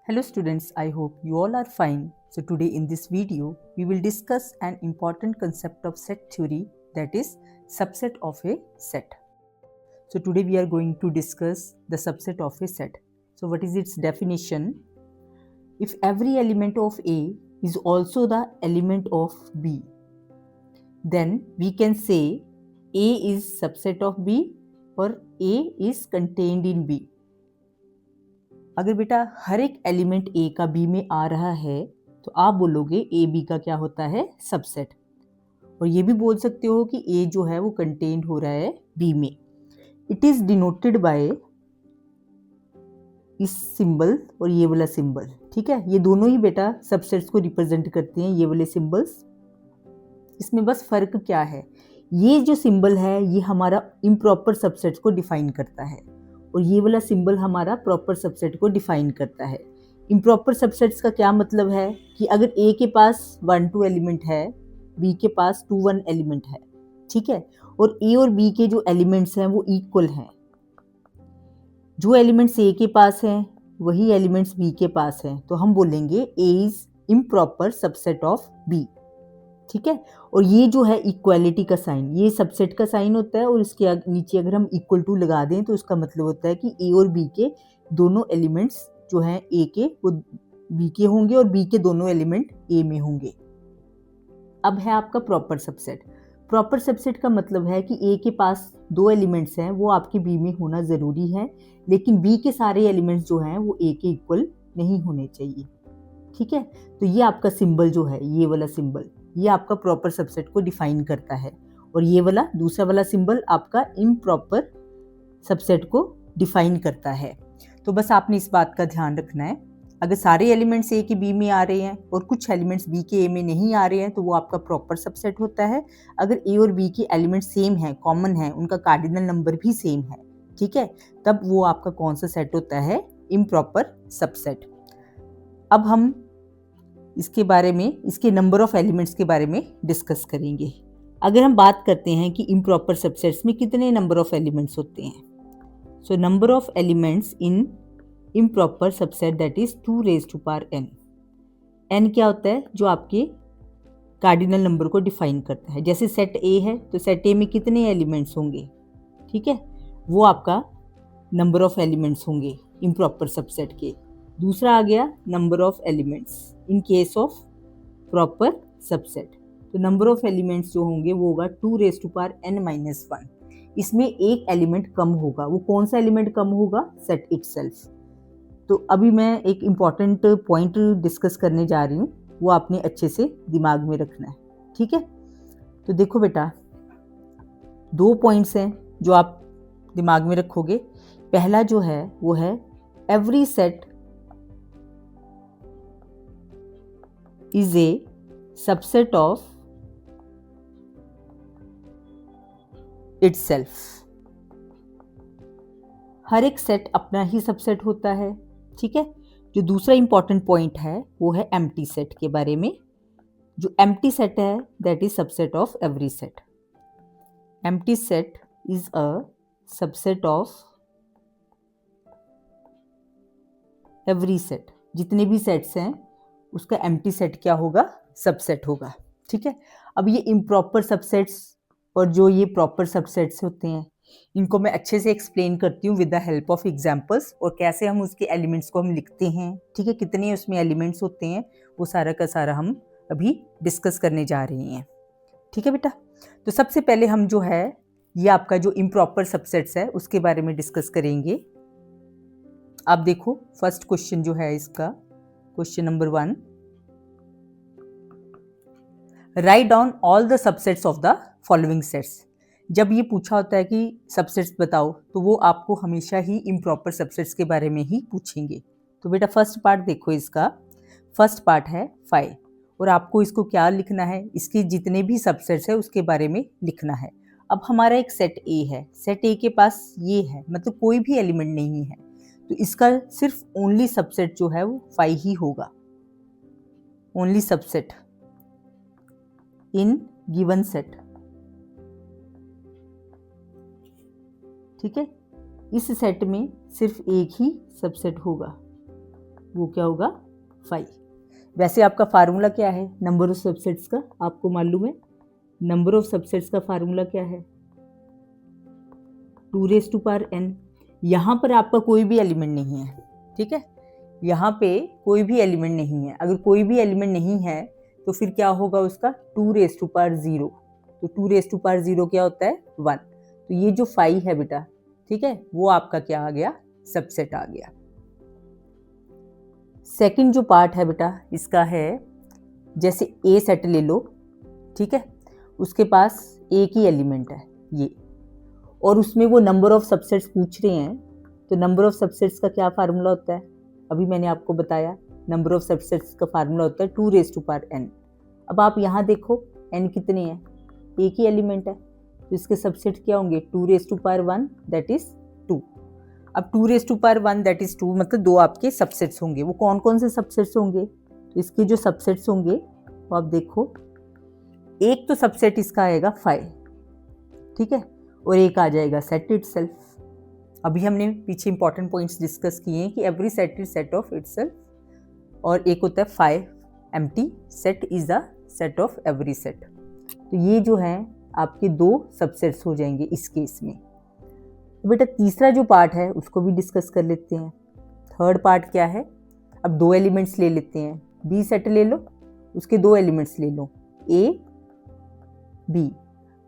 Hello students, I hope you all are fine. So today in this video, we will discuss an important concept of set theory, that is subset of a set. So today we are going to discuss the subset of a set. So what is its definition? If every element of A is also the element of B, then we can say A is subset of B or A is contained in B. अगर बेटा हर एक element ए का B में आ रहा है तो आप बोलोगे ए बी का क्या होता है, सबसेट। और ये भी बोल सकते हो कि ए जो है वो कंटेन्ड हो रहा है बी में। इट इज डिनोटेड बाय इस सिंबल और ये वाला सिंबल। ठीक है, ये दोनों ही बेटा सबसेट्स को रिप्रेजेंट करते हैं, ये वाले सिंबल्स। इसमें बस फर्क क्या है, ये जो सिंबल है ये हमारा इम्प्रॉपर सबसेट्स को डिफाइन करता है और ये वाला सिंबल हमारा प्रॉपर सबसेट को डिफाइन करता है। इम्प्रॉपर सबसेट्स का क्या मतलब है कि अगर ए के पास 1 2 एलिमेंट है, बी के पास 2 1 एलिमेंट है, ठीक है, और ए और बी के जो एलिमेंट्स हैं वो इक्वल हैं। जो एलिमेंट्स ए के पास हैं वही एलिमेंट्स बी के पास हैं, तो हम बोलेंगे A is improper subset of B. ठीक है, और ये जो है इक्वालिटी का साइन, ये सबसेट का साइन होता है और इसके नीचे अगर हम इक्वल टू लगा दें तो उसका मतलब होता है कि ए और बी के दोनों एलिमेंट्स जो हैं ए के वो बी के होंगे और बी के दोनों एलिमेंट ए में होंगे। अब है आपका प्रॉपर सबसेट। प्रॉपर सबसेट का मतलब है कि ए के पास 2 एलिमेंट्स हैं वो आपके बी में होना ज़रूरी है, लेकिन बी के सारे एलिमेंट्स जो हैं वो ए के इक्वल नहीं होने चाहिए। ठीक है, तो ये आपका सिंबल जो है, ये वाला सिंबल, ये आपका प्रॉपर सबसेट को डिफाइन करता है और ये वाला दूसरा वाला सिंबल आपका इम्प्रॉपर सबसेट को डिफाइन करता है। तो बस आपने इस बात का ध्यान रखना है, अगर सारे एलिमेंट्स ए के बी में आ रहे हैं और कुछ एलिमेंट्स बी के ए में नहीं आ रहे हैं तो वो आपका प्रॉपर सबसेट होता है। अगर ए और बी के एलिमेंट्स सेम हैं, कॉमन हैं, उनका कार्डिनल नंबर भी सेम है, ठीक है, तब वो आपका कौन सा सेट होता है, इम्प्रॉपर सबसेट। अब हम इसके बारे में, इसके नंबर ऑफ एलिमेंट्स के बारे में डिस्कस करेंगे। अगर हम बात करते हैं कि इम्प्रॉपर सबसेट्स में कितने नंबर ऑफ एलिमेंट्स होते हैं, so number of elements in improper subset that is 2 raised to power n। n क्या होता है, जो आपके कार्डिनल नंबर को डिफाइन करता है। जैसे सेट ए है तो सेट ए में कितने एलिमेंट्स होंगे, ठीक है, वो आपका नंबर ऑफ एलिमेंट्स होंगे इम्प्रॉपर सबसेट के। दूसरा आ गया number of elements in case of proper subset, तो नंबर ऑफ एलिमेंट्स जो होंगे वो होगा 2 raised to power n-1। इसमें एक एलिमेंट कम होगा, वो कौन सा एलिमेंट कम होगा, सेट इटसेल्फ। तो अभी मैं एक इम्पॉर्टेंट पॉइंट डिस्कस करने जा रही हूँ, वो आपने अच्छे से दिमाग में रखना है। ठीक है, तो देखो बेटा 2 पॉइंट्स हैं जो आप दिमाग में रखोगे। पहला जो है वो है every set is a subset of itself। हर एक सेट अपना ही सबसेट होता है। ठीक है, जो दूसरा इंपॉर्टेंट पॉइंट है वो है एम्प्टी सेट के बारे में। जो एम्प्टी सेट है that is subset of every set. Empty set is a subset of every set. जितने भी सेट्स हैं उसका एम्प्टी सेट क्या होगा, सबसेट होगा। ठीक है, अब ये इम्प्रॉपर सबसेट्स और जो ये प्रॉपर सबसेट्स होते हैं इनको मैं अच्छे से एक्सप्लेन करती हूँ with the help of examples, और कैसे हम उसके एलिमेंट्स को हम लिखते हैं। ठीक है, कितने उसमें एलिमेंट्स होते हैं वो सारा का सारा हम अभी डिस्कस करने जा रहे हैं। ठीक है बेटा, तो सबसे पहले हम जो है ये आपका जो इम्प्रॉपर सबसेट्स है उसके बारे में डिस्कस करेंगे। आप देखो फर्स्ट क्वेश्चन जो है इसका, question number 1, write down all the subsets of the following sets. जब ये पूछा होता है कि सबसेट्स बताओ तो वो आपको हमेशा ही इम्प्रॉपर सबसेट्स के बारे में ही पूछेंगे। तो बेटा फर्स्ट पार्ट देखो, इसका फर्स्ट पार्ट है 5 और आपको इसको क्या लिखना है, इसके जितने भी सबसेट्स है उसके बारे में लिखना है। अब हमारा एक सेट ए है, सेट ए के पास ये है, मतलब कोई भी एलिमेंट नहीं है, तो इसका सिर्फ ओनली सबसेट जो है वो 5 ही होगा। Only subset in given set. ठीक है, इस सेट में सिर्फ एक ही सबसेट होगा। वो क्या होगा 5। वैसे आपका फार्मूला क्या है नंबर ऑफ सबसेट्स का, आपको मालूम है नंबर ऑफ सबसेट्स का फार्मूला क्या है 2n। यहाँ पर आपका कोई भी एलिमेंट नहीं है, ठीक है, यहाँ पे कोई भी एलिमेंट नहीं है। अगर कोई भी एलिमेंट नहीं है तो फिर क्या होगा उसका 2⁻0। तो 2⁻0 क्या होता है 1। तो ये जो 5 है बेटा, ठीक है, वो आपका क्या आ गया सबसेट आ गया। सेकंड जो पार्ट है बेटा इसका है, जैसे ए सेट ले लो, ठीक है, उसके पास एक ही एलिमेंट है ये, और उसमें वो नंबर ऑफ सबसेट्स पूछ रहे हैं। तो नंबर ऑफ सबसेट्स का क्या फार्मूला होता है, अभी मैंने आपको बताया नंबर ऑफ सबसेट्स का फार्मूला होता है 2n। अब आप यहाँ देखो n कितने हैं, एक ही एलिमेंट है, तो इसके सबसेट क्या होंगे 2⁻1 दैट इज 2। अब 2⁻1 दैट इज 2 मतलब 2 आपके सबसेट्स होंगे। वो कौन कौन से सबसेट्स होंगे, तो इसके जो सबसेट्स होंगे वो आप देखो, एक तो सबसेट इसका आएगा 5, ठीक है, और एक आ जाएगा सेट इटसेल्फ। अभी हमने पीछे इंपॉर्टेंट पॉइंट्स डिस्कस किए हैं कि every set is set of itself, और एक होता है 5 empty set is the set of every set. तो ये जो है आपके 2 सबसेट्स हो जाएंगे इस केस में। तो बेटा तीसरा जो पार्ट है उसको भी डिस्कस कर लेते हैं। थर्ड पार्ट क्या है, अब 2 एलिमेंट्स ले लेते हैं, बी सेट ले लो, उसके 2 एलिमेंट्स ले लो ए बी।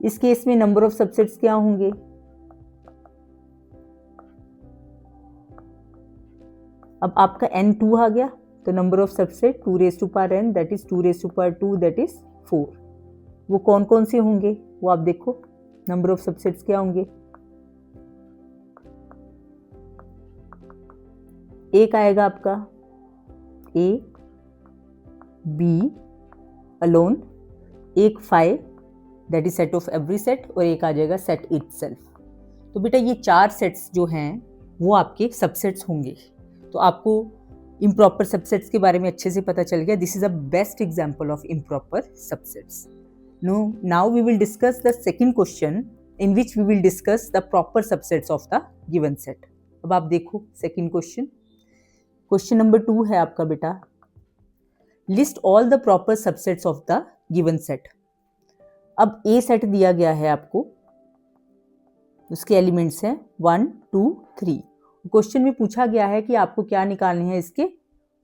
इस केस में नंबर ऑफ सबसेट्स क्या होंगे, अब आपका n2 आ गया, तो number of subset 2n that is 2 that is 4। वो कौन कौन से होंगे वो आप देखो, नंबर ऑफ सबसेट्स क्या होंगे, एक आएगा आपका ए बी अलोन, एक 5 that is set of every set, और एक आ जाएगा सेट इटसेल्फ। तो बेटा ये 4 सेट्स जो हैं वो आपके सबसेट्स होंगे। तो आपको इम्प्रॉपर सबसेट्स के बारे में अच्छे से पता चल गया। This is a best example of improper subsets. Now we will discuss the second question in which we will discuss the proper subsets of the given set. अब आप देखो सेकंड क्वेश्चन, क्वेश्चन नंबर 2 है आपका बेटा, list all the proper subsets of the given set. अब ए set दिया गया है आपको, उसके एलिमेंट्स हैं 1 2 3। क्वेश्चन में पूछा गया है कि आपको क्या निकालने हैं इसके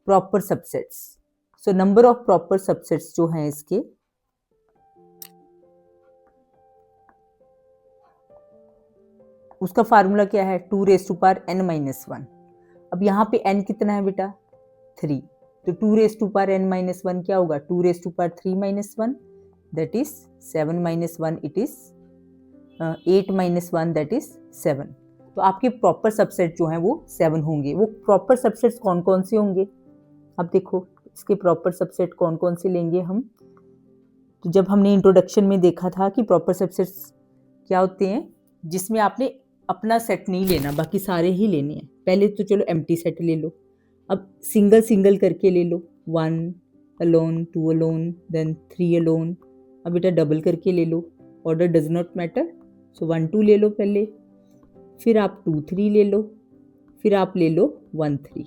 proper subsets. So number of proper subsets जो हैं इसके, उसका फार्मूला क्या है 2n-1। अब यहाँ पे n कितना है बेटा 3, तो 2n-1 क्या होगा 2⁻3-1 that is 7-1 it is 8-1 that is 7। तो आपके प्रॉपर सबसेट जो हैं वो 7 होंगे। वो प्रॉपर सबसेट्स कौन कौन से होंगे, अब देखो इसके प्रॉपर सबसेट कौन कौन से लेंगे हम। तो जब हमने इंट्रोडक्शन में देखा था कि प्रॉपर सबसेट्स क्या होते हैं, जिसमें आपने अपना सेट नहीं लेना, बाकी सारे ही लेने हैं। पहले तो चलो एम्प्टी सेट ले लो, अब सिंगल सिंगल करके ले लो, 1 अलोन, 2 अलोन, देन 3 अलोन। अब बेटा डबल करके ले लो, ऑर्डर डज नॉट मैटर। सो 1 2 ले लो पहले, फिर आप 2 3 ले लो, फिर आप ले लो 1 3।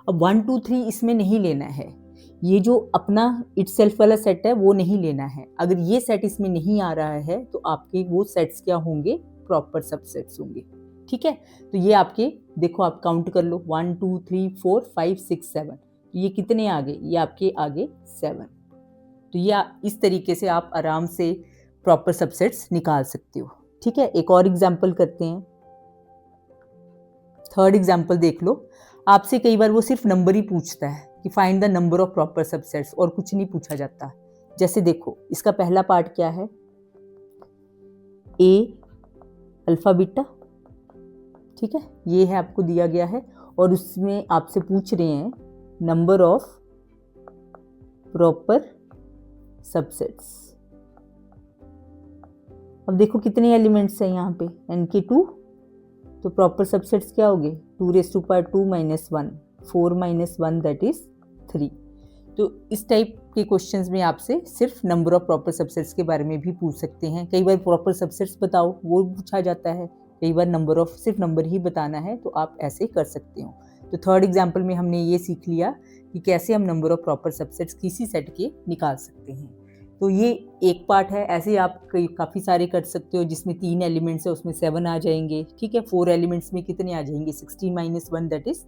अब 1 2 3 इसमें नहीं लेना है, ये जो अपना इटसेल्फ वाला सेट है वो नहीं लेना है। अगर ये सेट इसमें नहीं आ रहा है तो आपके वो सेट्स क्या होंगे प्रॉपर सबसेट्स होंगे, ठीक है। तो ये आपके देखो, आप काउंट कर लो 1 2 3 4 5 6 7, तो ये कितने आ गए, ये आपके आगे 7। तो ये इस तरीके से आप आराम से प्रॉपर सबसेट्स निकाल सकते हो, ठीक है। एक और एग्जाम्पल करते हैं, थर्ड एग्जाम्पल देख लो। आपसे कई बार वो सिर्फ नंबर ही पूछता है कि find the number of proper subsets, और कुछ नहीं पूछा जाता। जैसे देखो इसका पहला पार्ट क्या है, ए अल्फा बीटा, ठीक है, ये है आपको दिया गया है, और उसमें आपसे पूछ रहे हैं नंबर ऑफ प्रॉपर सबसेट्स। अब देखो कितने एलिमेंट्स हैं यहाँ पे, n के 2, तो प्रॉपर सबसेट्स क्या हो गए 2⁻2-1, 4-1 दैट इज 3। तो इस टाइप के क्वेश्चंस में आपसे सिर्फ नंबर ऑफ प्रॉपर सबसेट्स के बारे में भी पूछ सकते हैं। कई बार प्रॉपर सबसेट्स बताओ वो पूछा जाता है, कई बार नंबर ऑफ सिर्फ नंबर ही बताना है, तो आप ऐसे कर सकते हो। तो थर्ड एग्जाम्पल में हमने ये सीख लिया कि कैसे हम नंबर ऑफ प्रॉपर सबसेट्स किसी सेट के निकाल सकते हैं। तो ये एक पार्ट है। ऐसे आप काफ़ी सारे कर सकते हो जिसमें 3 एलिमेंट्स है, उसमें 7 आ जाएंगे। ठीक है, 4 एलिमेंट्स में कितने आ जाएंगे? 16 माइनस 1 दैट इज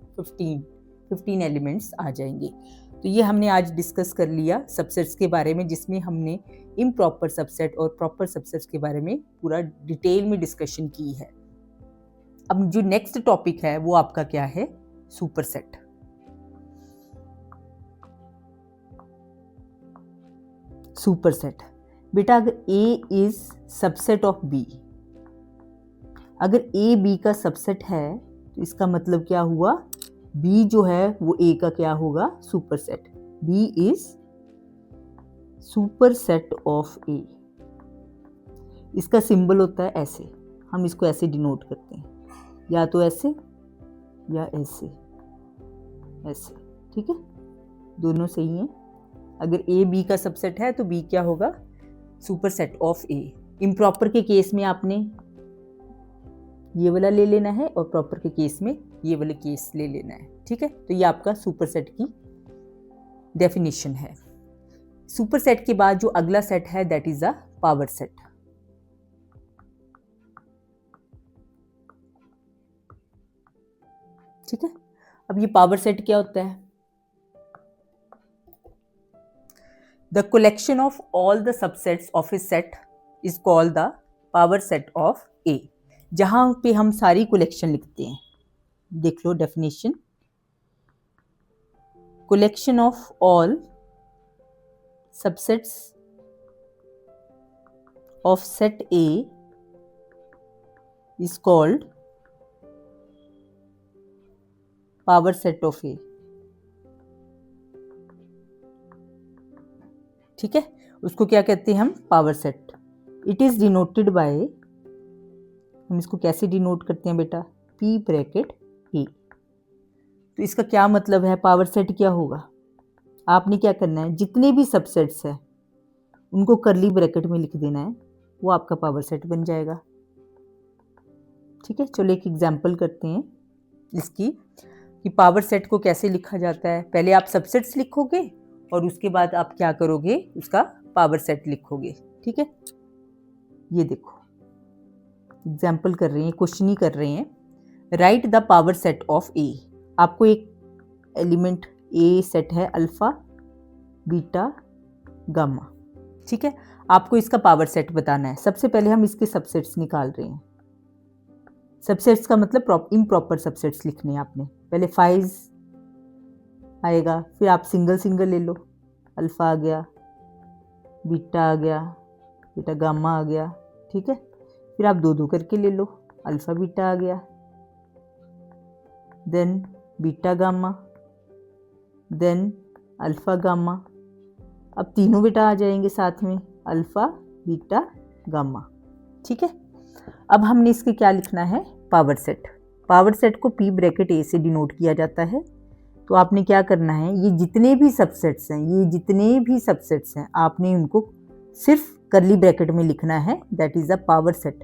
15 एलिमेंट्स आ जाएंगे। तो ये हमने आज डिस्कस कर लिया सबसेट्स के बारे में, जिसमें हमने इम्प्रॉपर सबसेट और प्रॉपर सबसेट्स के बारे में पूरा डिटेल में डिस्कशन की है। अब जो नेक्स्ट टॉपिक है वो आपका क्या है? सुपरसेट। सुपरसेट बेटा, अगर A is subset of B, अगर A B का सबसेट है तो इसका मतलब क्या हुआ? B जो है वो A का क्या होगा? Superset. B is superset of A। इसका सिंबल होता है ऐसे, हम इसको ऐसे डिनोट करते हैं, या तो ऐसे या ऐसे, ऐसे। ठीक है, दोनों सही हैं। अगर A B का सबसेट है तो B क्या होगा? Superset of A। इम्प्रॉपर के केस में आपने ये वाला ले लेना है और प्रॉपर के केस में ये वाला केस ले लेना है। ठीक है, तो ये आपका सुपरसेट की डेफिनेशन है। सुपरसेट के बाद जो अगला सेट है that is a power set. ठीक है, अब ये पावर सेट क्या होता है? The collection of all the subsets of a set is called the power set of A। जहां पे हम सारी कलेक्शन लिखते हैं, देख लो definition. collection of all subsets of set A is called power set of A। ठीक है, उसको क्या कहते हैं हम? Power set. It is denoted by, हम इसको कैसे डिनोट करते हैं बेटा? P bracket A। तो इसका क्या मतलब है? पावर सेट क्या होगा? आपने क्या करना है, जितने भी सबसेट्स हैं उनको करली ब्रैकेट में लिख देना है, वो आपका पावर सेट बन जाएगा। ठीक है, चलो एक एग्जांपल करते हैं इसकी कि पावर सेट को कैसे लिखा जाता है। पहले आप सबसेट्स लिखोगे और उसके बाद आप क्या करोगे? उसका पावर सेट लिखोगे। ठीक है, ये देखो एग्जाम्पल कर रहे हैं, क्वेश्चन ही कर रहे हैं। Right the power set of A. आपको एक एलिमेंट ए सेट है, अल्फा बीटा गामा। ठीक है, आपको इसका पावर सेट बताना है। सबसे पहले हम इसके सबसेट्स निकाल रहे हैं। सबसेट्स का मतलब इम्प्रॉपर सबसेट्स लिखने हैं आपने। पहले 5 आएगा, फिर आप सिंगल सिंगल ले लो। अल्फा आ गया, बीटा आ गया, बीटा गामा आ गया। ठीक है, फिर आप 2-2 करके ले लो। अल्फा बीटा आ गया, then beta gamma, then alpha gamma. अब तीनों बेटा आ जाएंगे साथ में, अल्फा बीटा गामा। ठीक है, अब हमने इसके क्या लिखना है? Power set. पावर सेट को P ब्रैकेट A से डिनोट किया जाता है। तो आपने क्या करना है, ये जितने भी सबसेट्स हैं, ये जितने भी सबसेट्स हैं, आपने उनको सिर्फ करली ब्रैकेट में लिखना है, that is a power set.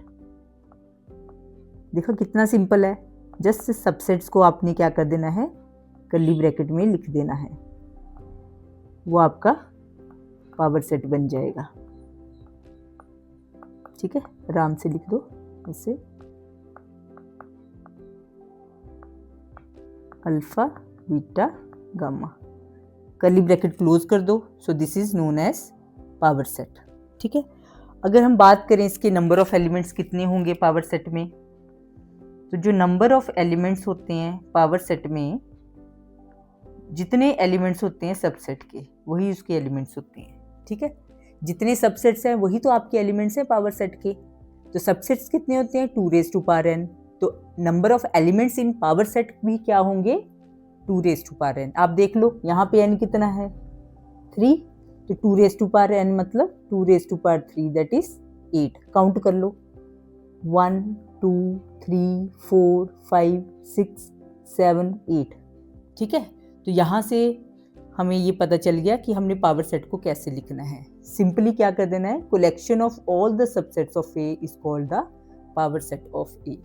देखो कितना सिंपल है, जस्ट सबसेट्स को आपने क्या कर देना है? करली ब्रैकेट में लिख देना है, वो आपका पावर सेट बन जाएगा। ठीक है, आराम से लिख दो ऐसे, alpha beta gamma, curly bracket close कर दो। So this is known as power set. ठीक है, अगर हम बात करें इसके नंबर ऑफ एलिमेंट्स कितने होंगे पावर सेट में, तो जो नंबर ऑफ एलिमेंट्स होते हैं पावर सेट में, जितने एलिमेंट्स होते हैं सबसेट के वही उसके एलिमेंट्स होते हैं। ठीक है, जितने सबसेट्स हैं वही तो आपके एलिमेंट्स हैं पावर सेट के। तो सबसेट्स कितने होते हैं? 2 रेज़ टू पावर n। तो number of elements in power set भी क्या होंगे? 2 रेज़ टू पावर n। आप देख लो यहाँ पे n कितना है? 3। तो 2 रेज़ टू पावर n मतलब 2 raise to power 3 that is 8। Count कर लो, 1 2 3 4 5 6 7 8। ठीक है, तो यहाँ से हमें ये पता चल गया कि हमने पावर सेट को कैसे लिखना है। सिंपली क्या कर देना है, collection of all the subsets of A is called the power set of A.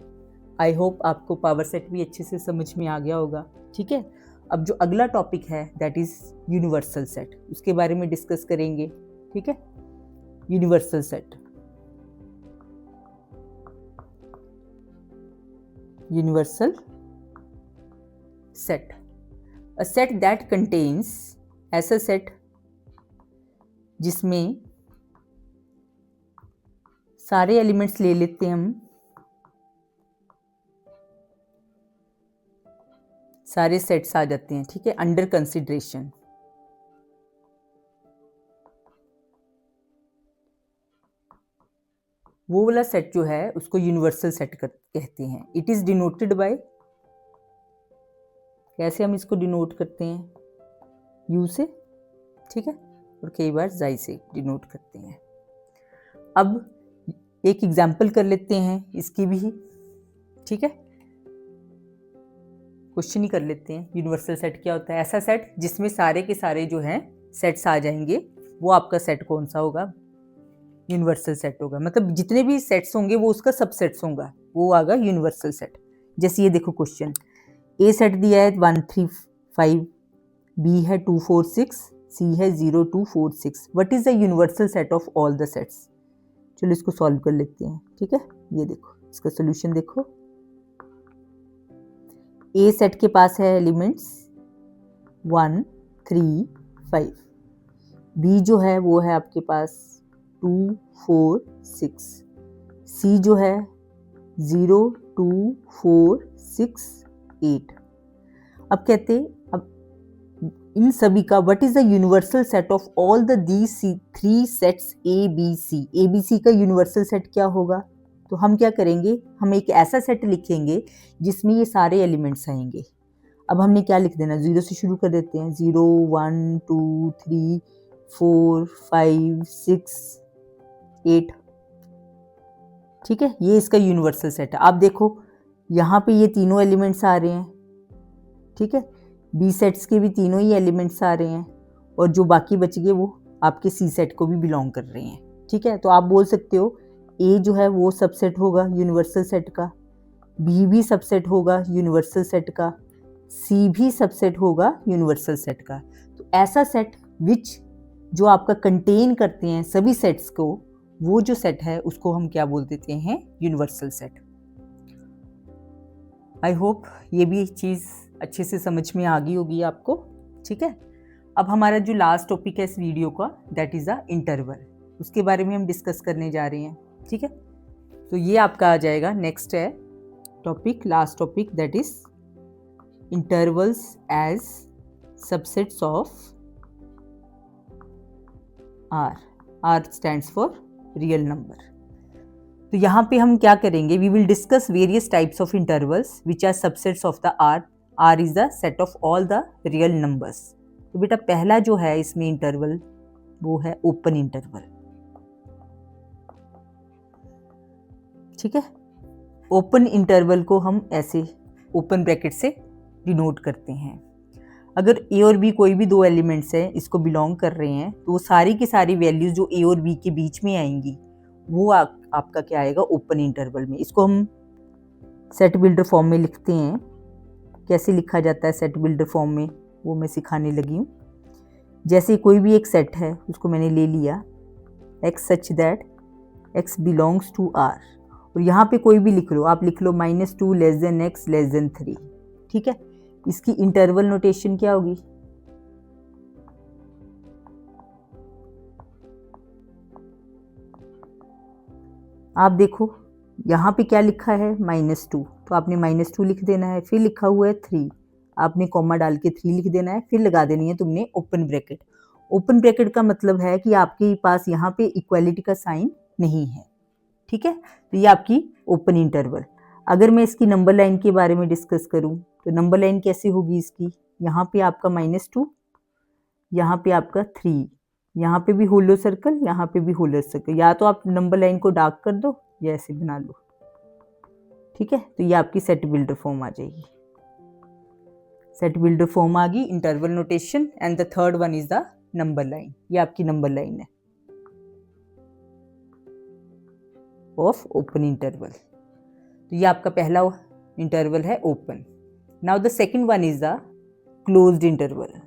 I hope आपको पावर सेट भी अच्छे से समझ में आ गया होगा। ठीक है, अब जो अगला टॉपिक है दैट इज यूनिवर्सल सेट, उसके बारे में डिस्कस करेंगे। ठीक है, universal set. Universal set, a set that contains, ऐसा सेट जिसमें सारे एलिमेंट्स ले लेते हैं हम, सारे सेट्स आ जाते हैं। ठीक है, अंडर कंसिडरेशन। वो वाला सेट जो है उसको यूनिवर्सल सेट कहते हैं। इट इज डिनोटेड बाय, कैसे हम इसको डिनोट करते हैं, यू से। ठीक है, और कई बार जाई से डिनोट करते हैं। अब एक एग्जाम्पल कर लेते हैं इसकी भी। ठीक है, क्वेश्चन ही कर लेते हैं। यूनिवर्सल सेट क्या होता है? ऐसा सेट जिसमें सारे के सारे जो हैं सेट्स आ जाएंगे, वो आपका सेट कौन सा होगा? यूनिवर्सल सेट होगा। मतलब जितने भी सेट्स होंगे वो उसका सबसेट्स होगा, वो आगा यूनिवर्सल सेट। जैसे ये देखो क्वेश्चन, ए सेट दिया है 1 3 5, बी है 2 4 6, सी है 0 2 4 6। What is the universal set of all the sets? चलो इसको सॉल्व कर लेते हैं। ठीक है, ये देखो इसका सोल्यूशन देखो। ए सेट के पास है एलिमेंट्स 1 3 5, बी जो है वो है आपके पास 2 4 6, सी जो है 0 2 4 6 8। अब कहते, अब इन सभी का what is the universal set of all the these 3 sets A B C? A B C का यूनिवर्सल सेट क्या होगा? तो हम क्या करेंगे, हम एक ऐसा सेट लिखेंगे जिसमें ये सारे एलिमेंट्स आएंगे। अब हमने क्या लिख देना, 0 से शुरू कर देते हैं। 0 1 2 3 4 5 6 8। ठीक है, ये इसका यूनिवर्सल सेट है। आप देखो यहाँ पे ये तीनों एलिमेंट्स आ रहे हैं। ठीक है, बी सेट्स के भी तीनों ही एलिमेंट्स आ रहे हैं, और जो बाकी बच गए वो आपके सी सेट को भी बिलोंग कर रहे हैं। ठीक है, तो आप बोल सकते हो ए जो है वो सबसेट होगा यूनिवर्सल सेट का, बी भी सबसेट होगा यूनिवर्सल सेट का, सी भी सबसेट होगा यूनिवर्सल सेट का। तो ऐसा सेट विच जो आपका कंटेन करते हैं सभी सेट्स को, वो जो सेट है उसको हम क्या बोल देते हैं? Universal set. आई होप ये भी चीज़ अच्छे से समझ में आ गई होगी आपको। ठीक है, अब हमारा जो लास्ट टॉपिक है इस वीडियो का दैट इज़ अ इंटरवल, उसके बारे में हम डिस्कस करने जा रहे हैं। ठीक है, तो ये आपका आ जाएगा नेक्स्ट है topic, last topic, that is intervals as subsets of R. R stands for real number. तो यहाँ पे हम क्या करेंगे, we will discuss various types of intervals which are subsets of the R. R is the set of all the real numbers. तो बेटा पहला जो है इसमें इंटरवल वो है ओपन इंटरवल। ठीक है, ओपन इंटरवल को हम ऐसे ओपन ब्रैकेट से डिनोट करते हैं। अगर ए और बी कोई भी दो एलिमेंट्स हैं, इसको बिलोंग कर रहे हैं, तो वो सारी की सारी वैल्यूज जो ए और बी के बीच में आएंगी वो आपका क्या आएगा? ओपन इंटरवल में। इसको हम सेट बिल्डर फॉर्म में लिखते हैं। कैसे लिखा जाता है सेट बिल्डर फॉर्म में, वो मैं सिखाने लगी हूँ। जैसे कोई भी एक सेट है, उसको मैंने ले लिया x such that x belongs to r, और यहाँ पे कोई भी लिख लो, आप लिख लो -2 less than x less than 3। ठीक है, इसकी इंटरवल नोटेशन क्या होगी? आप देखो यहाँ पे क्या लिखा है -2, तो आपने -2 लिख देना है। फिर लिखा हुआ है 3, आपने कॉमा डाल के 3 लिख देना है। फिर लगा देनी है तुमने ओपन ब्रैकेट। ओपन ब्रैकेट का मतलब है कि आपके पास यहाँ पे इक्वालिटी का साइन नहीं है। ठीक है, तो ये आपकी ओपन इंटरवल। अगर मैं इसकी नंबर लाइन के बारे में डिस्कस करूँ तो नंबर लाइन कैसी होगी इसकी? यहाँ पे आपका -2, यहाँ पे आपका 3, यहाँ पे भी होलो सर्कल, यहाँ पे भी होलो सर्कल। या तो आप नंबर लाइन को डार्क कर दो या ऐसे बना लो। ठीक है, तो ये आपकी सेट बिल्डर फॉर्म आ जाएगी। सेट बिल्डर फॉर्म आ गई, interval notation, and the third one is the number line. ये आपकी नंबर लाइन है ऑफ ओपन इंटरवल। तो ये आपका पहला इंटरवल है open. Now the second one is the closed interval.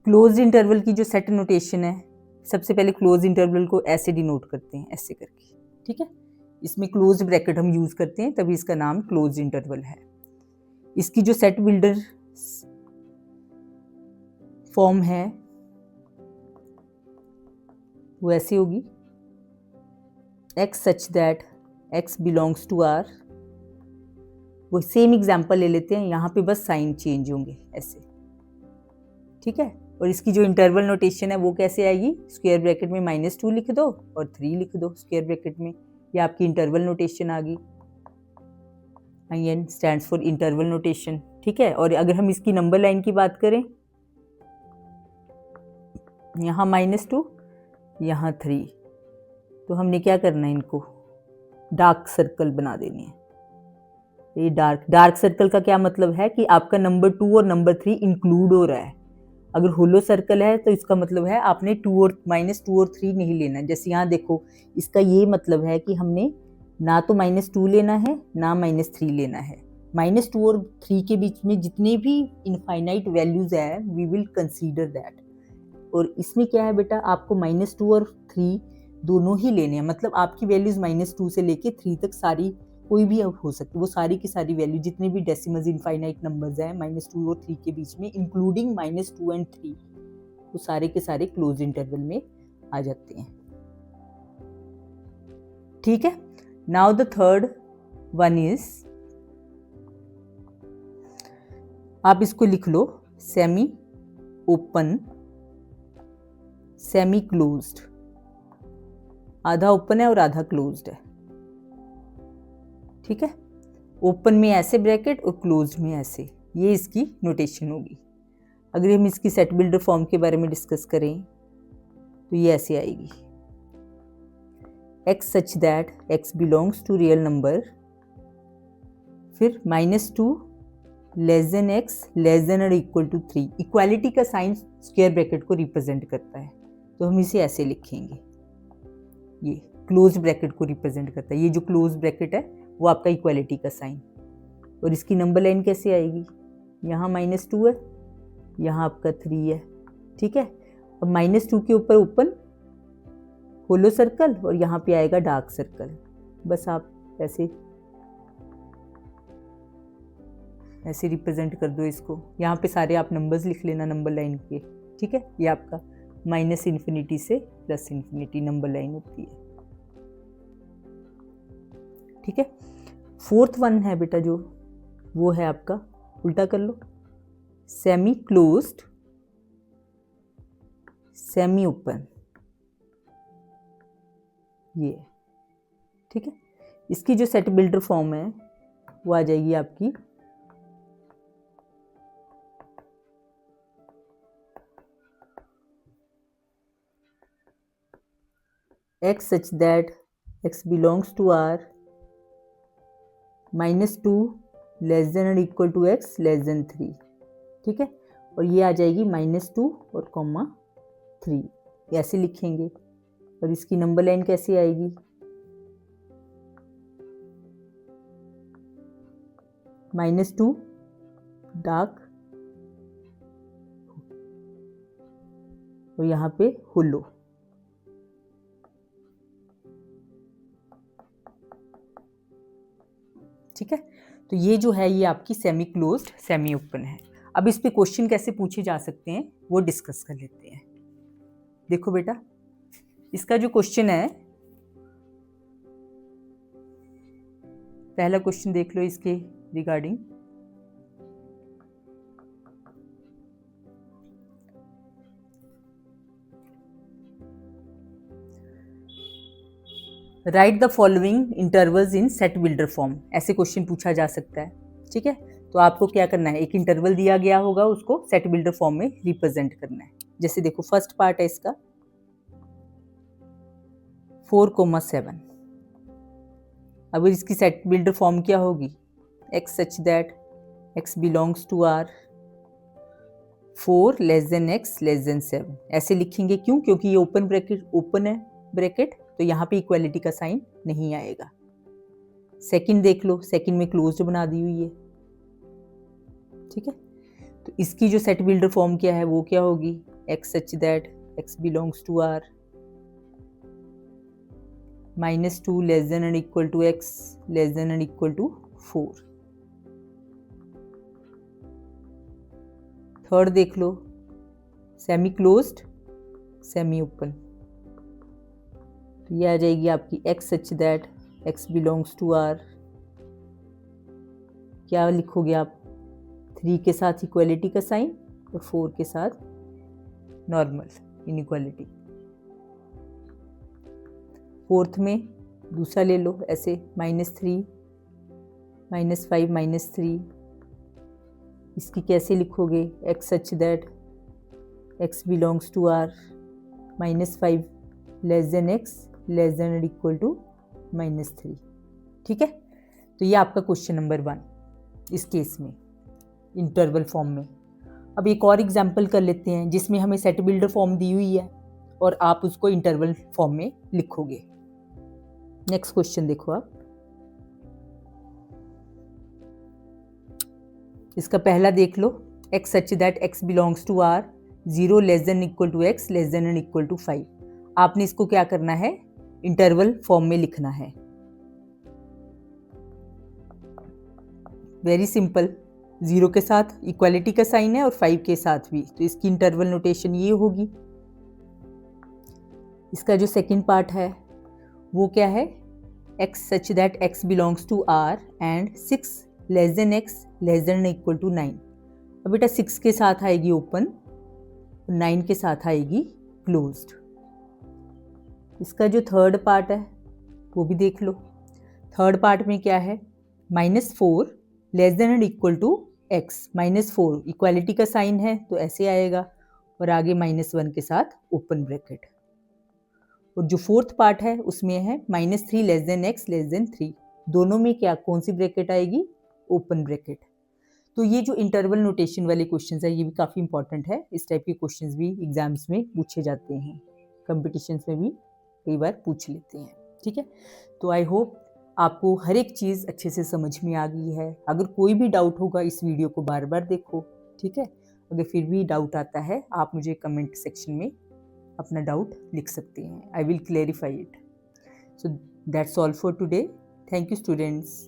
Closed interval की जो सेट नोटेशन है, सबसे पहले क्लोज इंटरवल को ऐसे डिनोट करते हैं, ऐसे करके. ठीक है, इसमें क्लोज्ड ब्रैकेट हम यूज करते हैं, तभी इसका नाम क्लोज्ड इंटरवल है. इसकी जो सेट बिल्डर फॉर्म है वो ऐसी होगी, x such that x belongs to R. वो सेम एग्जाम्पल ले लेते हैं, यहाँ पे बस साइन चेंज होंगे ऐसे. ठीक है, और इसकी जो इंटरवल नोटेशन है वो कैसे आएगी, स्क्वायर ब्रैकेट में -2 लिख दो और 3 लिख दो स्क्वायर ब्रैकेट में. ये आपकी इंटरवल नोटेशन आ गई. IN stands for interval notation. ठीक है, और अगर हम इसकी नंबर लाइन की बात करें, यहाँ -2, यहाँ 3, तो हमने क्या करना है, इनको डार्क सर्कल बना देने हैं. ये डार्क सर्कल का क्या मतलब है कि आपका नंबर 2 और नंबर 3 इंक्लूड हो रहा है. अगर होलो सर्कल है तो इसका मतलब है आपने -2 और 3 नहीं लेना. जैसे यहाँ देखो, इसका ये मतलब है कि हमने ना तो -2 लेना है ना -3 लेना है. -2 और 3 के बीच में जितने भी इनफाइनाइट वैल्यूज है, वी विल कंसीडर दैट. और इसमें क्या है बेटा, आपको -2 और 3 दोनों ही लेने हैं. मतलब आपकी वैल्यूज -2 से लेके 3 तक सारी कोई भी हो सकती है, वो सारी की सारी वैल्यू जितने भी डेसिमल्स इनफाइनाइट नंबर्स हैं -2 और 3 के बीच में, इंक्लूडिंग -2 एंड 3, वो सारे के सारे क्लोज इंटरवल में आ जाते हैं. ठीक है, now the third one is, आप इसको लिख लो सेमी ओपन, सेमी क्लोज्ड. आधा ओपन है और आधा क्लोज्ड है. ठीक है, ओपन में ऐसे ब्रैकेट और क्लोज्ड में ऐसे, ये इसकी नोटेशन होगी. अगर हम इसकी सेट बिल्डर फॉर्म के बारे में डिस्कस करें तो ये ऐसे आएगी, x such that x belongs to real number, फिर -2 less than x less than और इक्वल टू 3. इक्वालिटी का साइन स्क्वायर ब्रैकेट को रिप्रेजेंट करता है, तो हम इसे ऐसे लिखेंगे. ये क्लोज ब्रैकेट को रिप्रेजेंट करता है. ये जो क्लोज ब्रैकेट है वो आपका इक्वालिटी का साइन. और इसकी नंबर लाइन कैसे आएगी, यहाँ -2 है, यहाँ आपका 3 है. ठीक है, अब -2 के ऊपर ओपन होलो सर्कल और यहाँ पे आएगा डार्क सर्कल. बस आप ऐसे ऐसे रिप्रेजेंट कर दो इसको. यहाँ पे सारे आप नंबर्स लिख लेना नंबर लाइन के. ठीक है, ये आपका -∞ से +∞ नंबर लाइन होती है. ठीक है, फोर्थ वन है बेटा जो, वो है आपका, उल्टा कर लो, सेमी क्लोज्ड सेमी ओपन. ये ठीक है, इसकी जो सेट बिल्डर फॉर्म है वो आ जाएगी आपकी x such that x belongs to R, -2 less than और equal to x less than 3. ठीक है, और ये आ जाएगी -2 और (3), ऐसे लिखेंगे. और इसकी नंबर लाइन कैसे आएगी, -2 डार्क और यहाँ पे होलो. ठीक है, तो ये जो है ये आपकी सेमी क्लोज्ड सेमी ओपन है. अब इस पे क्वेश्चन कैसे पूछे जा सकते हैं वो डिस्कस कर लेते हैं. देखो बेटा, इसका जो क्वेश्चन है, पहला क्वेश्चन देख लो इसके regarding. Right the following intervals in set builder form. ऐसे क्वेश्चन पूछा जा सकता है. ठीक है, तो आपको क्या करना है, एक इंटरवल दिया गया होगा, उसको सेट बिल्डर फॉर्म में रिप्रेजेंट करना है. जैसे देखो, फर्स्ट पार्ट है इसका 4,7. अब इसकी सेट बिल्डर फॉर्म क्या होगी, x such that x belongs to R, 4 less than x less than 7 ऐसे लिखेंगे। क्यों? क्योंकि ये ओपन ब्रैकेट ओपन है ब्रैकेट, तो यहाँ पे इक्वालिटी का साइन नहीं आएगा। सेकंड देख लो, सेकंड में क्लोज्ड बना दी हुई है, ठीक है। तो इसकी जो सेट बिल्डर फॉर्म क्या है वो क्या होगी, x such that x belongs to R -2 less than and equal to x less than and equal to 4। Third देख लो, सेमी क्लोज्ड सेमी ओपन, ये आ जाएगी आपकी x such that x belongs to R। क्या लिखोगे आप, 3 के साथ इक्वालिटी का साइन और 4 के साथ नॉर्मल इनइक्वालिटी। फोर्थ में दूसरा ले लो ऐसे, -3 -5 -3, इसकी कैसे लिखोगे, x such that x belongs to R -5 less than x less than and equal to -3, ठीक है। तो ये आपका क्वेश्चन नंबर 1 इस केस में इंटरवल फॉर्म में। अब एक और एग्जांपल कर लेते हैं जिसमें हमें सेट बिल्डर फॉर्म दी हुई है और आप उसको इंटरवल फॉर्म में लिखोगे। नेक्स्ट क्वेश्चन देखो आप, इसका पहला देख लो, x such that x belongs to R 0 less than equal to x less than and equal to 5। आपने इसको क्या करना है, इंटरवल फॉर्म में लिखना है। वेरी सिंपल, 0 के साथ इक्वालिटी का साइन है और 5 के साथ भी, तो इसकी इंटरवल नोटेशन ये होगी। इसका जो सेकंड पार्ट है वो क्या है, x such that x belongs to R and 6 less than x less than equal to 9। अब बेटा 6 के साथ आएगी ओपन, 9 के साथ आएगी क्लोज्ड। इसका जो थर्ड पार्ट है वो भी देख लो। थर्ड पार्ट में क्या है, -4 less than and equal to x, -4 equality का साइन है तो ऐसे आएगा और आगे -1 के साथ ओपन ब्रैकेट। और जो फोर्थ पार्ट है उसमें है -3 less than x less than 3, दोनों में क्या कौन सी ब्रैकेट आएगी, ओपन ब्रैकेट। तो ये जो इंटरवल नोटेशन वाले क्वेश्चंस है ये भी काफ़ी इंपॉर्टेंट है। इस टाइप के क्वेश्चंस भी एग्जाम्स में पूछे जाते हैं, कंपटीशंस में भी कई बार पूछ लेते हैं, ठीक है। तो आई होप आपको हर एक चीज़ अच्छे से समझ में आ गई है। अगर कोई भी डाउट होगा इस वीडियो को बार बार देखो, ठीक है। अगर फिर भी डाउट आता है आप मुझे कमेंट सेक्शन में अपना डाउट लिख सकते हैं, I will clarify it. So that's all for today, thank you students.